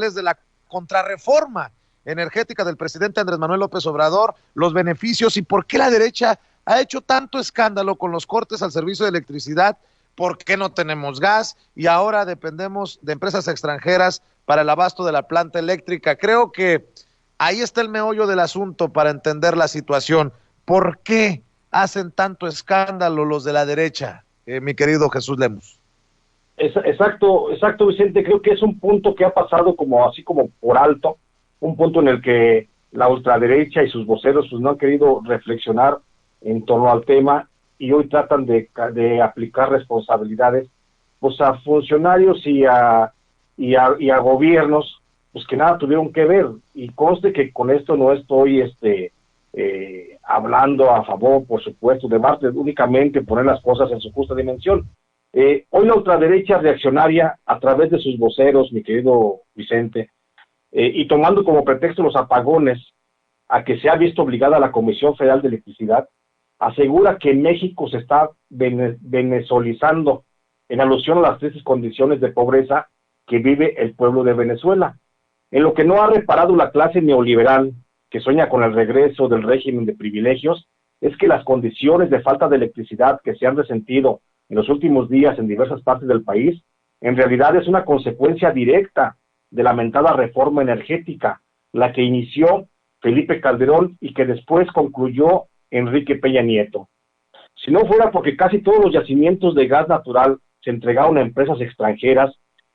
de la contrarreforma energética del presidente Andrés Manuel López Obrador, los beneficios y por qué la derecha ha hecho tanto escándalo con los cortes al servicio de electricidad, por qué no tenemos gas y ahora dependemos de empresas extranjeras para el abasto de la planta eléctrica. Creo que ahí está el meollo del asunto para entender la situación. ¿Por qué hacen tanto escándalo los de la derecha, mi querido Jesús Lemus? Exacto, Vicente. Creo que es un punto que ha pasado así como por alto, un punto en el que la ultraderecha y sus voceros pues no han querido reflexionar en torno al tema y hoy tratan de aplicar responsabilidades pues a funcionarios y a gobiernos pues que nada tuvieron que ver. Y conste que con esto no estoy hablando a favor, por supuesto, de Bartlett, únicamente poner las cosas en su justa dimensión. Hoy la ultraderecha reaccionaria, a través de sus voceros, mi querido Vicente, y tomando como pretexto los apagones a que se ha visto obligada la Comisión Federal de Electricidad, asegura que México se está venezolizando en alusión a las tristes condiciones de pobreza que vive el pueblo de Venezuela. En lo que no ha reparado la clase neoliberal, que sueña con el regreso del régimen de privilegios, es que las condiciones de falta de electricidad que se han resentido en los últimos días en diversas partes del país, en realidad es una consecuencia directa de la lamentada reforma energética, la que inició Felipe Calderón y que después concluyó Enrique Peña Nieto. Si no fuera porque casi todos los yacimientos de gas natural se entregaron a empresas extranjeras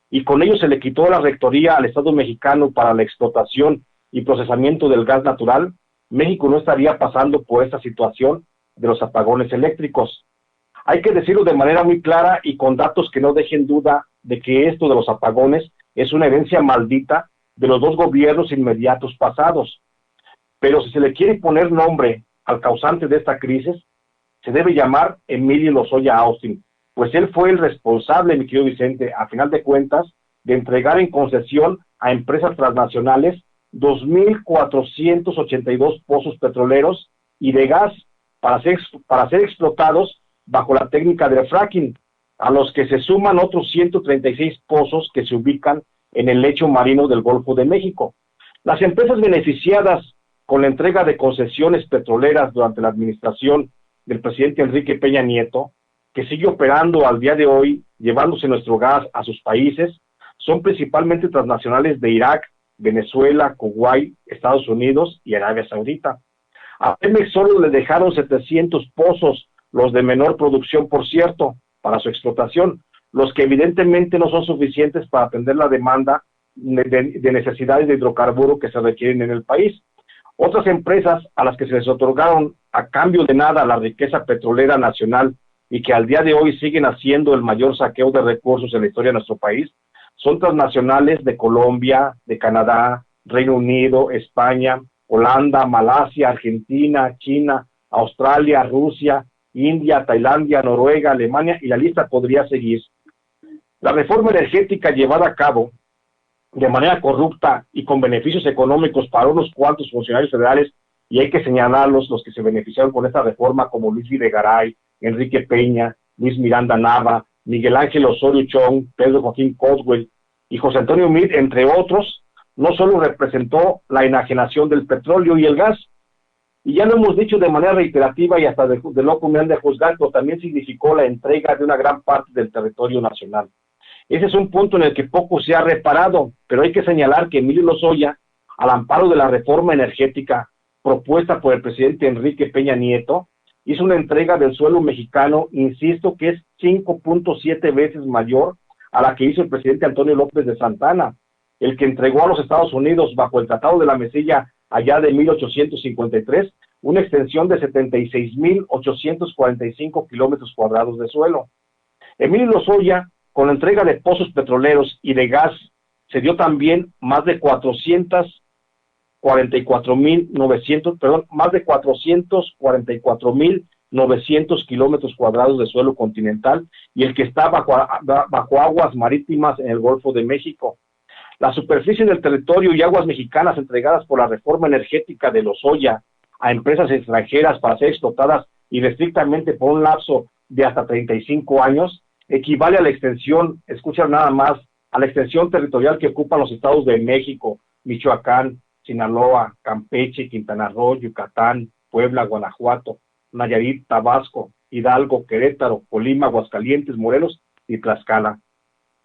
y con ello se le quitó la rectoría al Estado mexicano para la explotación y procesamiento del gas natural, México no estaría pasando por esta situación de los apagones eléctricos. Hay que decirlo de manera muy clara y con datos que no dejen duda de que esto de los apagones es una herencia maldita de los dos gobiernos inmediatos pasados. Pero si se le quiere poner nombre al causante de esta crisis, se debe llamar Emilio Lozoya Austin, pues él fue el responsable, mi querido Vicente, a final de cuentas, de entregar en concesión a empresas transnacionales 2,482 pozos petroleros y de gas para ser explotados bajo la técnica del fracking, a los que se suman otros 136 pozos que se ubican en el lecho marino del Golfo de México. Las empresas beneficiadas con la entrega de concesiones petroleras durante la administración del presidente Enrique Peña Nieto, que sigue operando al día de hoy, llevándose nuestro gas a sus países, son principalmente transnacionales de Irak, Venezuela, Kuwait, Estados Unidos y Arabia Saudita. A Pemex solo le dejaron 700 pozos, los de menor producción, por cierto, para su explotación, los que evidentemente no son suficientes para atender la demanda de necesidades de hidrocarburo que se requieren en el país. Otras empresas a las que se les otorgaron a cambio de nada la riqueza petrolera nacional y que al día de hoy siguen haciendo el mayor saqueo de recursos en la historia de nuestro país, son transnacionales de Colombia, de Canadá, Reino Unido, España, Holanda, Malasia, Argentina, China, Australia, Rusia, India, Tailandia, Noruega, Alemania, y la lista podría seguir. La reforma energética llevada a cabo de manera corrupta y con beneficios económicos para unos cuantos funcionarios federales, y hay que señalarlos, los que se beneficiaron con esta reforma, como Luis Videgaray, Enrique Peña, Luis Miranda Nava, Miguel Ángel Osorio Chong, Pedro Joaquín Coswell y José Antonio Meade, entre otros, no solo representó la enajenación del petróleo y el gas, y ya lo hemos dicho de manera reiterativa y hasta de loco me han de juzgar, pero también significó la entrega de una gran parte del territorio nacional. Ese es un punto en el que poco se ha reparado, pero hay que señalar que Emilio Lozoya, al amparo de la reforma energética propuesta por el presidente Enrique Peña Nieto, hizo una entrega del suelo mexicano, insisto, que es 5.7 veces mayor a la que hizo el presidente Antonio López de Santana, el que entregó a los Estados Unidos bajo el Tratado de la Mesilla allá de 1853, una extensión de 76,845 kilómetros cuadrados de suelo. Emilio Lozoya, con la entrega de pozos petroleros y de gas, se dio también más de 444,900 kilómetros cuadrados de suelo continental y el que está bajo aguas marítimas en el Golfo de México. La superficie del territorio y aguas mexicanas entregadas por la reforma energética de Lozoya a empresas extranjeras para ser explotadas irrestrictamente por un lapso de hasta 35 años, equivale a la extensión, escuchen nada más, a la extensión territorial que ocupan los estados de México, Michoacán, Sinaloa, Campeche, Quintana Roo, Yucatán, Puebla, Guanajuato, Nayarit, Tabasco, Hidalgo, Querétaro, Colima, Aguascalientes, Morelos y Tlaxcala.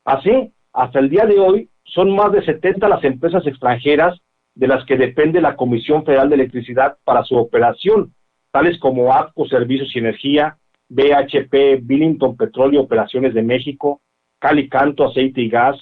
Así, hasta el día de hoy, son más de 70 las empresas extranjeras de las que depende la Comisión Federal de Electricidad para su operación, tales como APCO Servicios y Energía, BHP, Billington Petróleo Operaciones de México, Calicanto Aceite y Gas,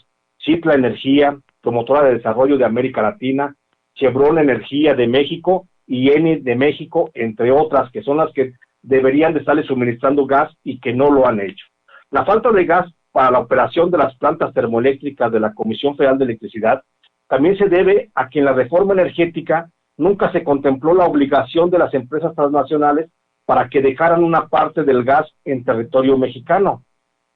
Citla Energía, Promotora de Desarrollo de América Latina, Chevron Energía de México y Eni de México, entre otras, que son las que deberían de estarle suministrando gas y que no lo han hecho. La falta de gas para la operación de las plantas termoeléctricas de la Comisión Federal de Electricidad también se debe a que en la reforma energética nunca se contempló la obligación de las empresas transnacionales para que dejaran una parte del gas en territorio mexicano,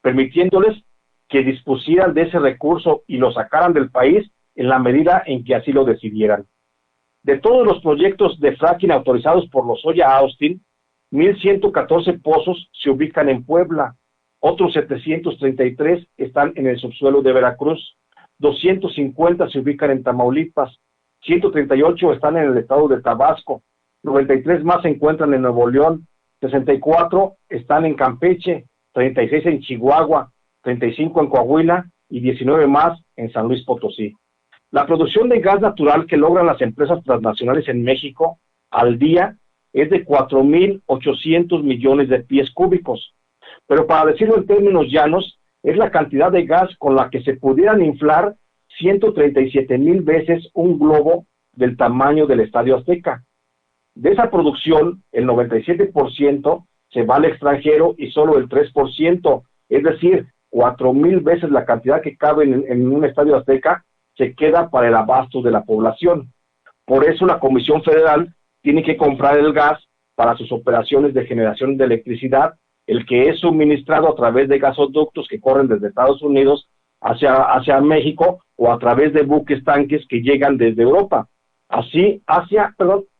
permitiéndoles que dispusieran de ese recurso y lo sacaran del país en la medida en que así lo decidieran. De todos los proyectos de fracking autorizados por Lozoya Austin, 1,114 pozos se ubican en Puebla, otros 733 están en el subsuelo de Veracruz, 250 se ubican en Tamaulipas, 138 están en el estado de Tabasco, 93 más se encuentran en Nuevo León, 64 están en Campeche, 36 en Chihuahua, 35 en Coahuila y 19 más en San Luis Potosí. La producción de gas natural que logran las empresas transnacionales en México al día es de 4,800 millones de pies cúbicos. Pero para decirlo en términos llanos, es la cantidad de gas con la que se pudieran inflar 137,000 veces un globo del tamaño del Estadio Azteca. De esa producción, el 97% se va al extranjero y solo el 3%, es decir, 4,000 veces la cantidad que cabe en un Estadio Azteca, se queda para el abasto de la población. Por eso la Comisión Federal tiene que comprar el gas para sus operaciones de generación de electricidad, el que es suministrado a través de gasoductos que corren desde Estados Unidos hacia México o a través de buques tanques que llegan desde Europa,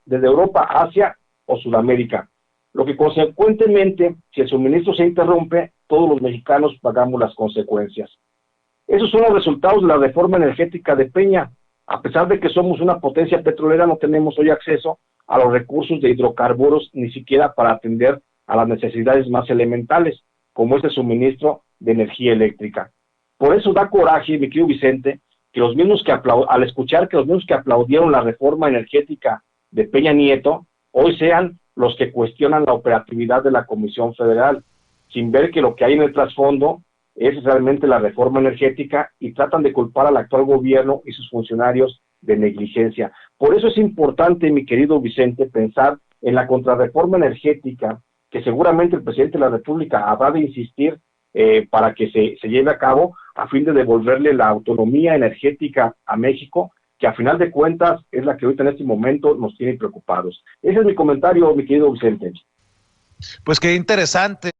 desde Europa, Asia o Sudamérica. Lo que consecuentemente, si el suministro se interrumpe, todos los mexicanos pagamos las consecuencias. Esos son los resultados de la reforma energética de Peña. A pesar de que somos una potencia petrolera, no tenemos hoy acceso a los recursos de hidrocarburos, ni siquiera para atender a las necesidades más elementales, como es el suministro de energía eléctrica. Por eso da coraje, mi querido Vicente, que los mismos que al escuchar que los mismos que aplaudieron la reforma energética de Peña Nieto, hoy sean los que cuestionan la operatividad de la Comisión Federal, sin ver que lo que hay en el trasfondo es realmente la reforma energética y tratan de culpar al actual gobierno y sus funcionarios de negligencia. Por eso es importante, mi querido Vicente, pensar en la contrarreforma energética, que seguramente el presidente de la República habrá de insistir para que se lleve a cabo, a fin de devolverle la autonomía energética a México, que a final de cuentas es la que ahorita en este momento nos tiene preocupados. Ese es mi comentario, mi querido Vicente. Pues qué interesante.